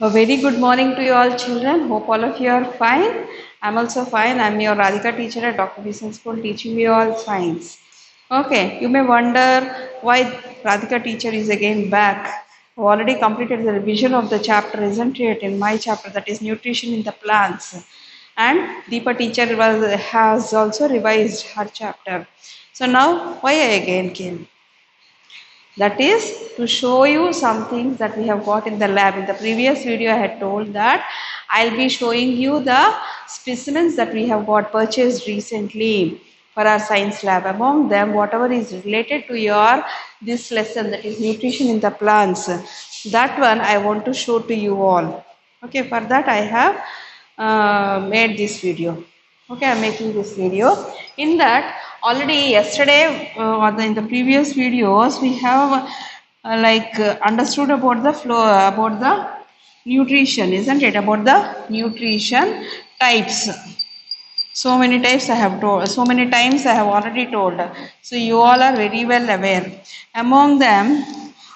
A very good morning to you all children. Hope all of you are fine. I'm also fine. I'm your Radhika teacher at Dr. Vision School teaching you all science. Okay, you may wonder why Radhika teacher is again back. I've already completed the revision of the chapter, isn't it? In my chapter, that is nutrition in the plants. And Deepa teacher has also revised her chapter. So now, why I again came? That is to show you some things that we have got in the lab. In the previous video, I had told that I'll be showing you the specimens that we have got purchased recently for our science lab. Among them, whatever is related to your this lesson, that is nutrition in the plants, that one I want to show to you all. Okay, for that I have made this video. Okay, I'm making this video. In that, already yesterday or in the previous videos, we have understood about the flow, about the nutrition, isn't it? About the nutrition types. So many types I have told, so many times I have already told. So you all are very well aware. Among them,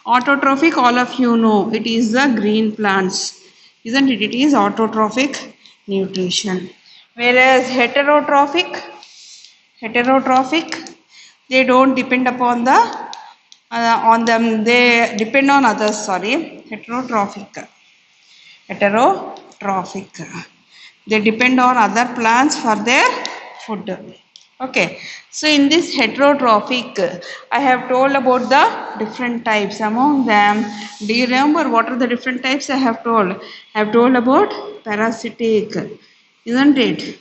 autotrophic, all of you know, it is the green plants, isn't it? It is autotrophic nutrition. Whereas heterotrophic, they don't depend upon the on them. They depend on others. Sorry, heterotrophic. They depend on other plants for their food. Okay, so in this heterotrophic, I have told about the different types. Among them, do you remember what are the different types I have told? I have told about parasitic, isn't it?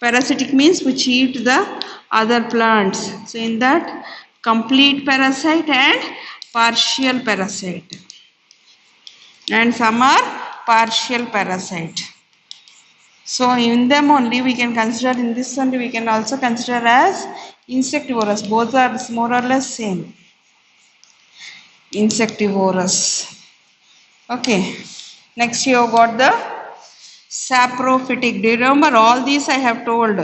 Parasitic means which eat the other plants. So in that, complete parasite and partial parasite, and some are partial parasite. So in them only we can consider, in this only we can also consider as insectivorous. Both are more or less same. Insectivorous. Okay. Next you have got the saprophytic. Do you remember all these I have told?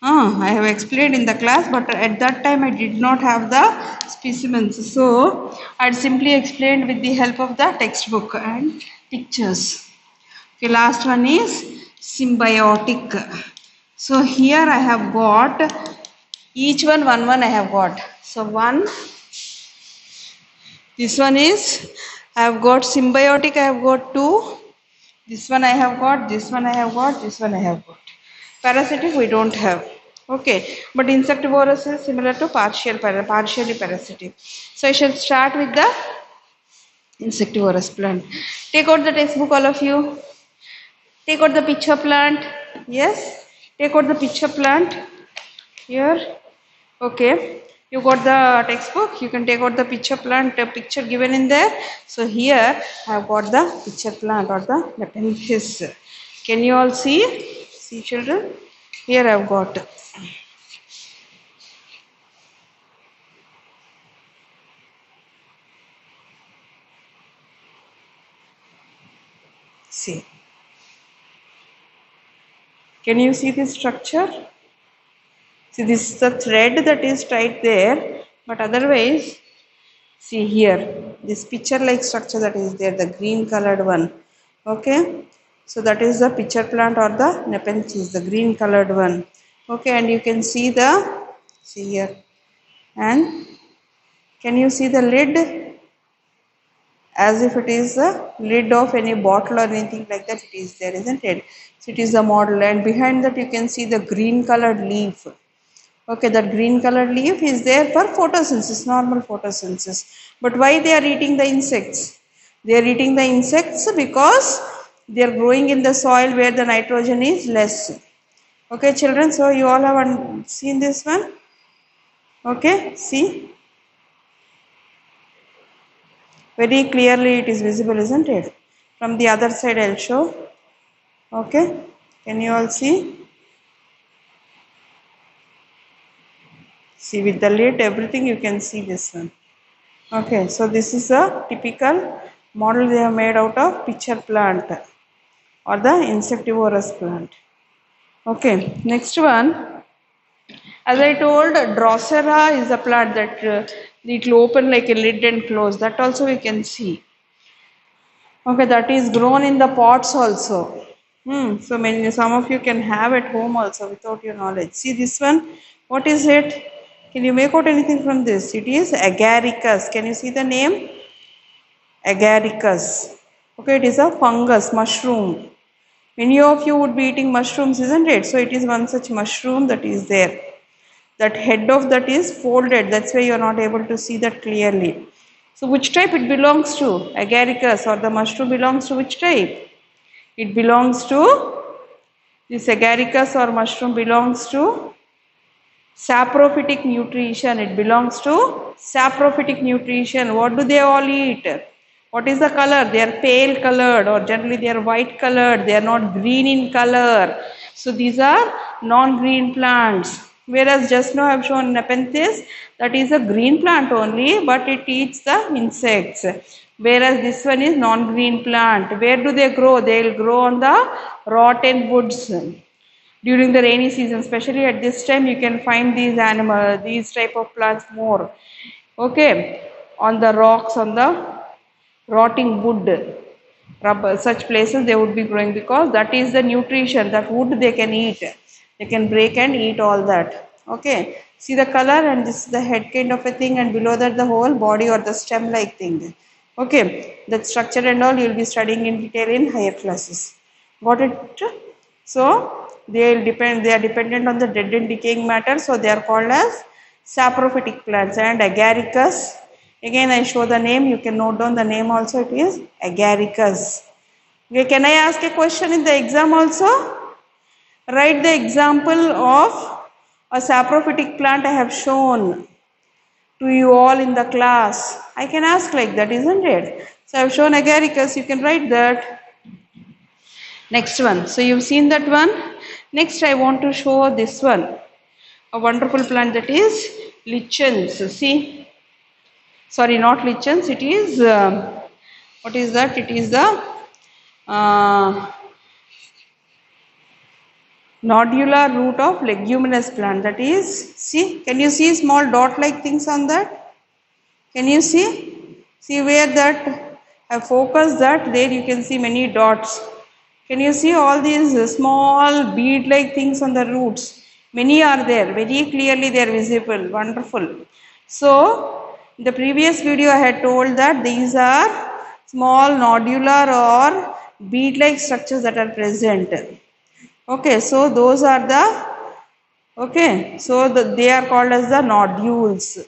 I have explained in the class, but at that time I did not have the specimens. So I had simply explained with the help of the textbook and pictures. Okay, last one is symbiotic. So here I have got each one I have got. So one, this one is I have got symbiotic, I have got two. This one I have got, this one I have got, this one I have got. Parasitic we don't have. Okay, but insectivorous is similar to partially parasitic. So I shall start with the insectivorous plant. Take out the textbook, all of you. Take out the picture plant. Yes. Take out the picture plant. Here. Okay. You got the textbook. You can take out the picture plant, picture given in there. So here I have got the picture plant or the Nepenthes. Can you all see? See, children? Here I have got. See. Can you see this structure? See, this is the thread that is tied there, but otherwise, see here, this picture like structure that is there, the green colored one. Okay, so that is the pitcher plant or the Nepenthes, the green colored one. Okay, and you can see see here, and can you see the lid? As if it is the lid of any bottle or anything like that, it is there, isn't it? So it is the model, and behind that you can see the green colored leaf. Okay, that green colored leaf is there for photosynthesis, normal photosynthesis. But why they are eating the insects? They are eating the insects because they are growing in the soil where the nitrogen is less. Okay, children, so you all have seen this one? Okay, see? Very clearly it is visible, isn't it? From the other side I'll show. Okay, can you all see? See, with the lid, everything you can see this one. Okay, so this is a typical model they have made out of pitcher plant or the insectivorous plant. Okay, next one. As I told, Drosera is a plant that it will open like a lid and close. That also we can see. Okay, that is grown in the pots also. So many, some of you can have at home also without your knowledge. See this one. What is it? Can you make out anything from this? It is agaricus. Can you see the name? Agaricus. Okay, it is a fungus, mushroom. Many of you would be eating mushrooms, isn't it? So it is one such mushroom that is there. That head of that is folded. That's why you are not able to see that clearly. So which type it belongs to? Agaricus, or the mushroom belongs to which type? It belongs to, this agaricus or mushroom belongs to saprophytic nutrition. It belongs to saprophytic nutrition. What do they all eat? What is the color? They are pale colored, or generally they are white colored. They are not green in color. So these are non-green plants. Whereas just now I have shown Nepenthes, that is a green plant only, but it eats the insects. Whereas this one is non-green plant. Where do they grow? They will grow on the rotten woods. During the rainy season, especially at this time, you can find these type of plants more. Okay, on the rocks, on the rotting wood, rubber, such places they would be growing, because that is the nutrition. That wood they can eat. They can break and eat all that. Okay, see the color, and this is the head kind of a thing, and below that the whole body or the stem like thing. Okay, that structure and all you will be studying in detail in higher classes. Got it? So they are dependent on the dead and decaying matter, so they are called as saprophytic plants. And agaricus, again I show the name, you can note down the name also, it is agaricus. Okay, can I ask a question in the exam also? Write the example of a saprophytic plant I have shown to you all in the class. I can ask like that, isn't it? So I have shown agaricus, you can write that. Next one. So you've seen that one. Next I want to show this one. A wonderful plant, that is lichens. See, sorry, not lichens. It is what is that? It is the nodular root of leguminous plant. That is, see, can you see small dot like things on that? Can you see? See where that I focus that, there you can see many dots. Can you see all these small bead like things on the roots? Many are there, very clearly they are visible. Wonderful. So, in the previous video I had told that these are small nodular or bead like structures that are present. Okay, so those are the, okay, so they are called as the nodules.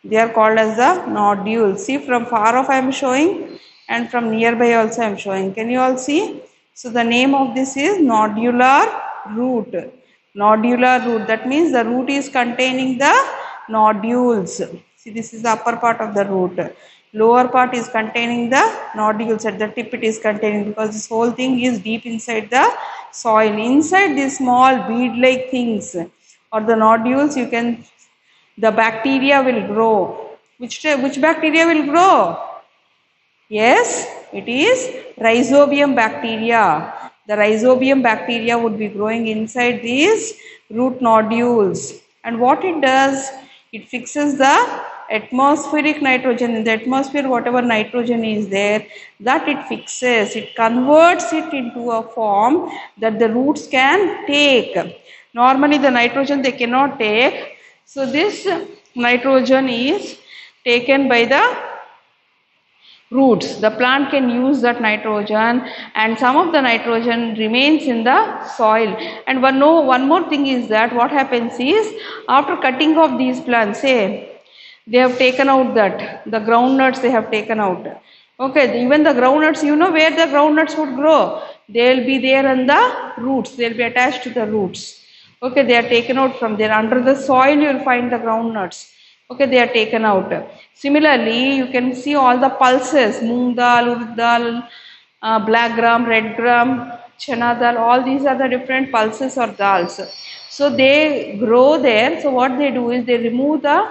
They are called as the nodules. See, from far off I am showing, and from nearby also I am showing. Can you all see? So the name of this is nodular root. Nodular root. That means the root is containing the nodules. See, this is the upper part of the root. Lower part is containing the nodules. At the tip it is containing, because this whole thing is deep inside the soil. Inside these small bead-like things or the nodules, you can, the bacteria will grow. Which bacteria will grow? Yes, it is rhizobium bacteria. The rhizobium bacteria would be growing inside these root nodules. And what it does, it fixes the atmospheric nitrogen. In the atmosphere, whatever nitrogen is there, that it fixes. It converts it into a form that the roots can take. Normally, the nitrogen they cannot take. So, this nitrogen is taken by the roots. The plant can use that nitrogen, and some of the nitrogen remains in the soil. And one more thing is that what happens is, after cutting off these plants, say they have taken out that, the groundnuts they have taken out. Okay, even the groundnuts, you know where the groundnuts would grow? They will be there on the roots, they will be attached to the roots. Okay, they are taken out from there. Under the soil you will find the groundnuts. Okay, they are taken out. Similarly, you can see all the pulses, moong dal, urd dal, black gram, red gram, chana dal, all these are the different pulses or dals. So they grow there. So what they do is they remove the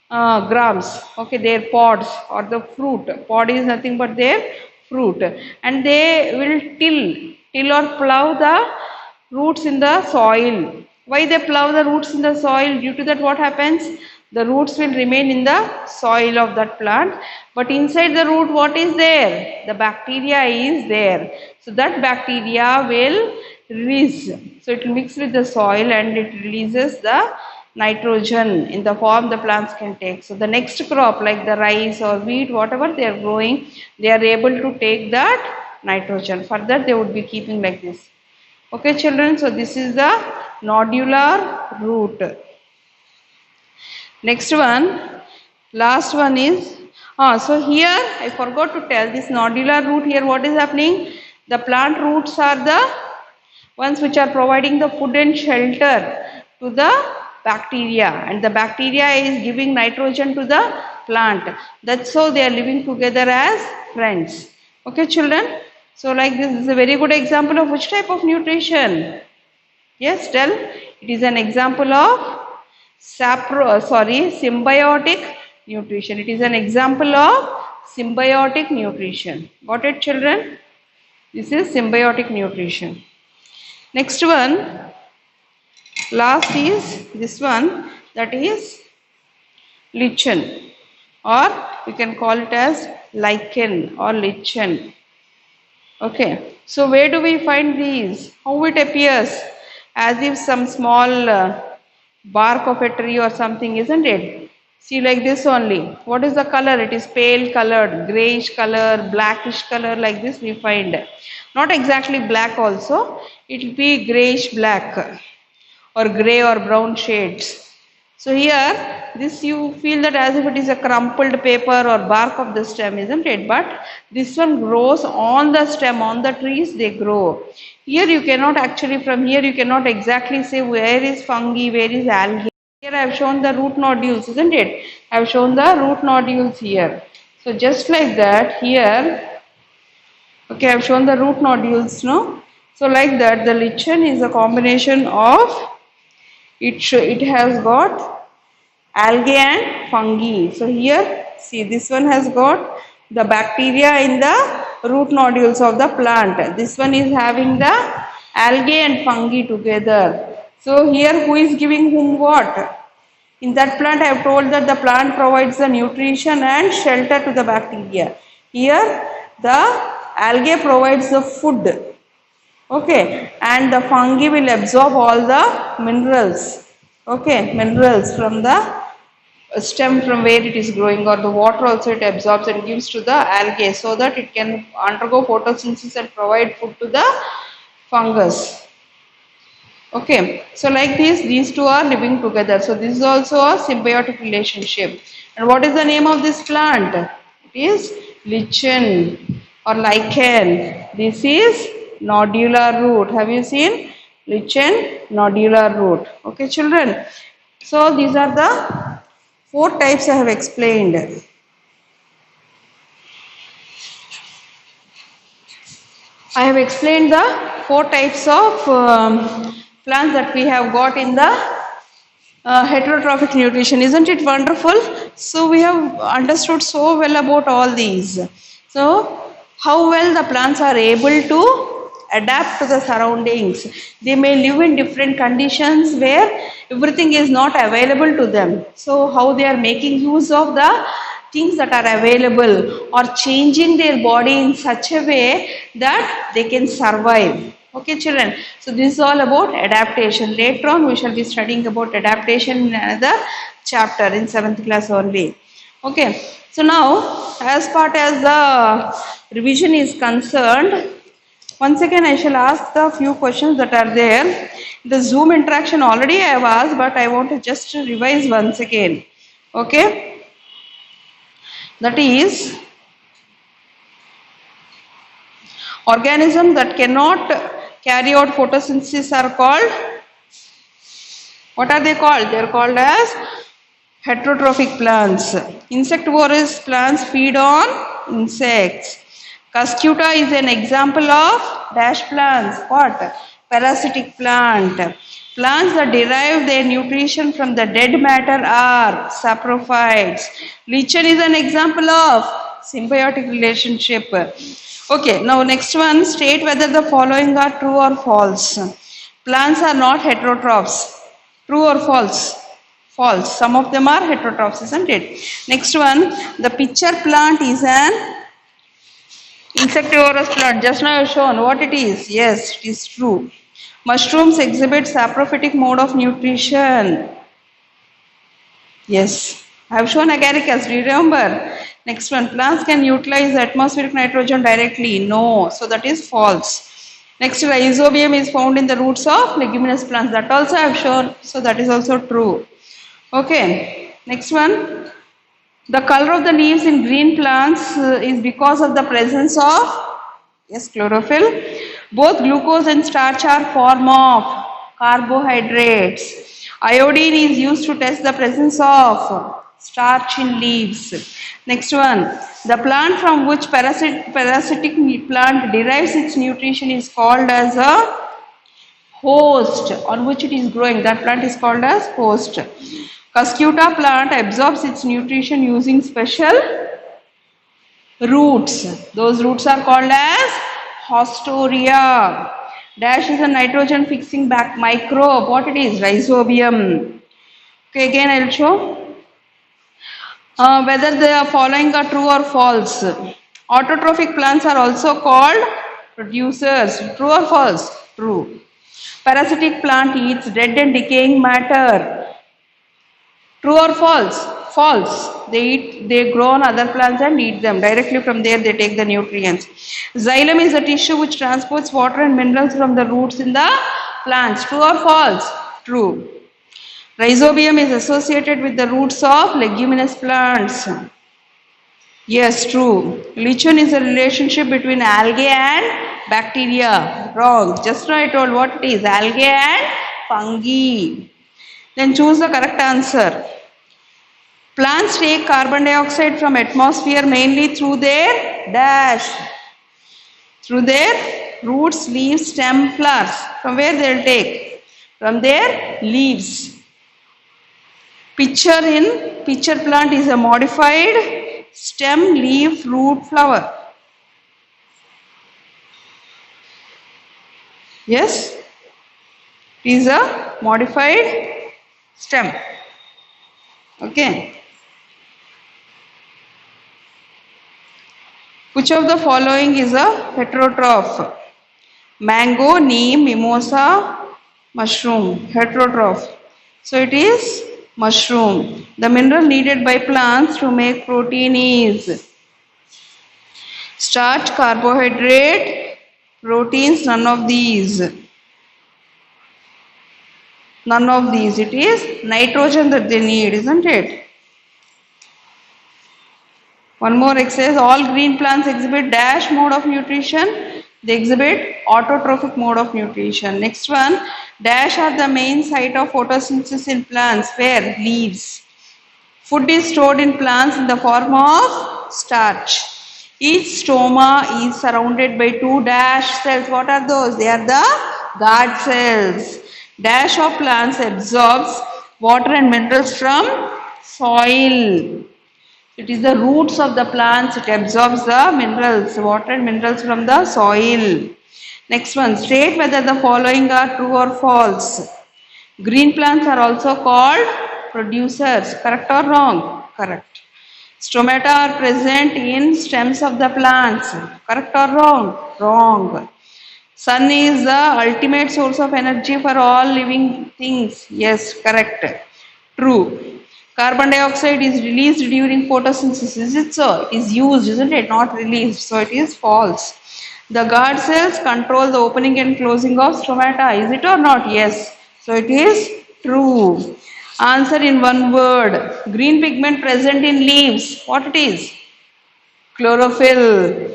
grams, okay, their pods or the fruit. Pod is nothing but their fruit, and they will till or plow the roots in the soil. Why they plow the roots in the soil? Due to that, what happens? The roots will remain in the soil of that plant, but inside the root what is there? The bacteria is there. So that bacteria will release. So it will mix with the soil and it releases the nitrogen in the form the plants can take. So the next crop like the rice or wheat, whatever they are growing, they are able to take that nitrogen. Further they would be keeping like this. Okay children, so this is the nodular root. Next one, last one is, so here I forgot to tell this nodular root here what is happening. The plant roots are the ones which are providing the food and shelter to the bacteria, and the bacteria is giving nitrogen to the plant. That's how they are living together as friends. Okay children, so like this is a very good example of which type of nutrition? Yes, tell. It is an example of symbiotic nutrition. It is an example of symbiotic nutrition. Got it children? This is symbiotic nutrition. Next one, last is this one, that is lichen, or you can call it as lichen or lichen. Okay, so where do we find these? How it appears? As if some small bark of a tree or something, isn't it? See, like this only. What is the color? It is pale colored, grayish color, blackish color, like this we find. Not exactly black also, it will be grayish black or gray or brown shades. So here, this you feel that as if it is a crumpled paper or bark of the stem, isn't it? But this one grows on the stem, on the trees they grow. Here you cannot actually, from here you cannot exactly say where is fungi, where is algae. Here I have shown the root nodules, isn't it? I have shown the root nodules here. So just like that, here, okay, I have shown the root nodules, no? So like that, the lichen is a combination of, it has got algae and fungi. So here, see, this one has got the bacteria in the root nodules of the plant. This one is having the algae and fungi together. So here, who is giving whom what? In that plant, I have told that the plant provides the nutrition and shelter to the bacteria. Here, the algae provides the food. Okay, and the fungi will absorb all the minerals. Okay, minerals from the stem from where it is growing, or the water also it absorbs and gives to the algae so that it can undergo photosynthesis and provide food to the fungus. Okay, so like this, these two are living together. So this is also a symbiotic relationship. And what is the name of this plant? It is lichen or lichen. This is nodular root. Have you seen? Lichen, nodular root. Okay children. So these are the 4 types I have explained. I have explained the 4 types of plants that we have got in the heterotrophic nutrition. Isn't it wonderful? So we have understood so well about all these. So how well the plants are able to adapt to the surroundings. They may live in different conditions where everything is not available to them. So how they are making use of the things that are available or changing their body in such a way that they can survive. Okay children, so this is all about adaptation. Later on we shall be studying about adaptation in another chapter in 7th class only. Okay, so now as far as the revision is concerned, once again I shall ask the few questions that are there. The Zoom interaction already I have asked, but I want to just revise once again. Okay, that is, organisms that cannot carry out photosynthesis are called, what are they called? They are called as heterotrophic plants. Insectivorous plants feed on insects. Cuscuta is an example of dash plants. What? Parasitic plant. Plants that derive their nutrition from the dead matter are saprophytes. Lichen is an example of symbiotic relationship. Okay, now next one, state whether the following are true or false. Plants are not heterotrophs. True or false? False. Some of them are heterotrophs, isn't it? Next one, the pitcher plant is an insectivorous plant. Just now I have shown what it is. Yes, it is true. Mushrooms exhibit saprophytic mode of nutrition. Yes, I have shown agaricus. Do you remember? Next one, plants can utilize atmospheric nitrogen directly. No, so that is false. Next, rhizobium is found in the roots of leguminous plants. That also I have shown, so that is also true. Okay, next one. The color of the leaves in green plants is because of the presence of, yes, chlorophyll. Both glucose and starch are form of carbohydrates. Iodine is used to test the presence of starch in leaves. Next one, the plant from which parasitic plant derives its nutrition is called as a host, on which it is growing. That plant is called as host. Cuscuta plant absorbs its nutrition using special roots. Those roots are called as hostoria. Dash is a nitrogen fixing back microbe. What it is? Rhizobium. Okay, again I will show whether the following are true or false. Autotrophic plants are also called producers. True or false? True. Parasitic plant eats dead and decaying matter. True or false? False. They grow on other plants and eat them. Directly from there they take the nutrients. Xylem is a tissue which transports water and minerals from the roots in the plants. True or false? True. Rhizobium is associated with the roots of leguminous plants. Yes, true. Lichen is a relationship between algae and bacteria. Wrong. Just now I told what it is. Algae and fungi. Then choose the correct answer. Plants take carbon dioxide from atmosphere mainly through their dash. Through their roots, leaves, stem, flowers. From where they will take? From their leaves. Pitcher plant is a modified stem, leaf, root, flower. Yes? It is a modified stem. Okay. Which of the following is a heterotroph? Mango, neem, mimosa, mushroom. Heterotroph. So it is mushroom. The mineral needed by plants to make protein is starch, carbohydrate, proteins, none of these. None of these. It is nitrogen that they need, isn't it? One more exercise. All green plants exhibit dash mode of nutrition. They exhibit autotrophic mode of nutrition. Next one. Dash are the main site of photosynthesis in plants. Where? Leaves. Food is stored in plants in the form of starch. Each stoma is surrounded by two dash cells. What are those? They are the guard cells. Dash of plants absorbs water and minerals from soil. It is the roots of the plants. It absorbs the minerals, water and minerals from the soil. Next one. State whether the following are true or false. Green plants are also called producers. Correct or wrong? Correct. Stomata are present in stems of the plants. Correct or wrong? Wrong. Sun is the ultimate source of energy for all living things. Yes, correct. True. Carbon dioxide is released during photosynthesis. Is it so? It is used, isn't it? Not released. So it is false. The guard cells control the opening and closing of stomata. Is it or not? Yes. So it is true. Answer in one word. Green pigment present in leaves. What it is? Chlorophyll.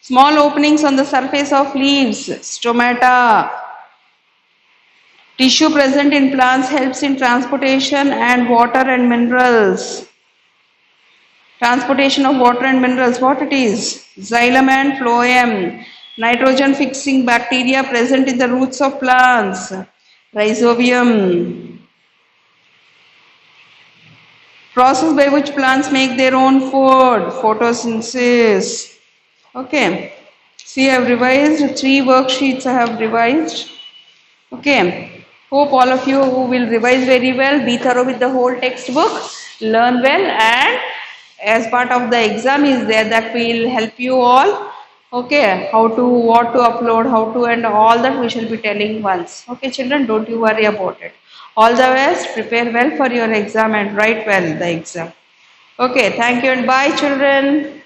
Small openings on the surface of leaves. Stomata. Tissue present in plants helps in transportation and water and minerals. Transportation of water and minerals. What it is? Xylem and phloem. Nitrogen fixing bacteria present in the roots of plants. Rhizobium. Process by which plants make their own food. Photosynthesis. Okay. See, I have revised 3 worksheets. I have revised. Okay. Hope all of you will revise very well, be thorough with the whole textbook, learn well, and as part of the exam is there that will help you all. Okay, how to, what to upload, how to, and all that we shall be telling once. Okay, children, don't you worry about it. All the best, prepare well for your exam and write well the exam. Okay, thank you and bye, children.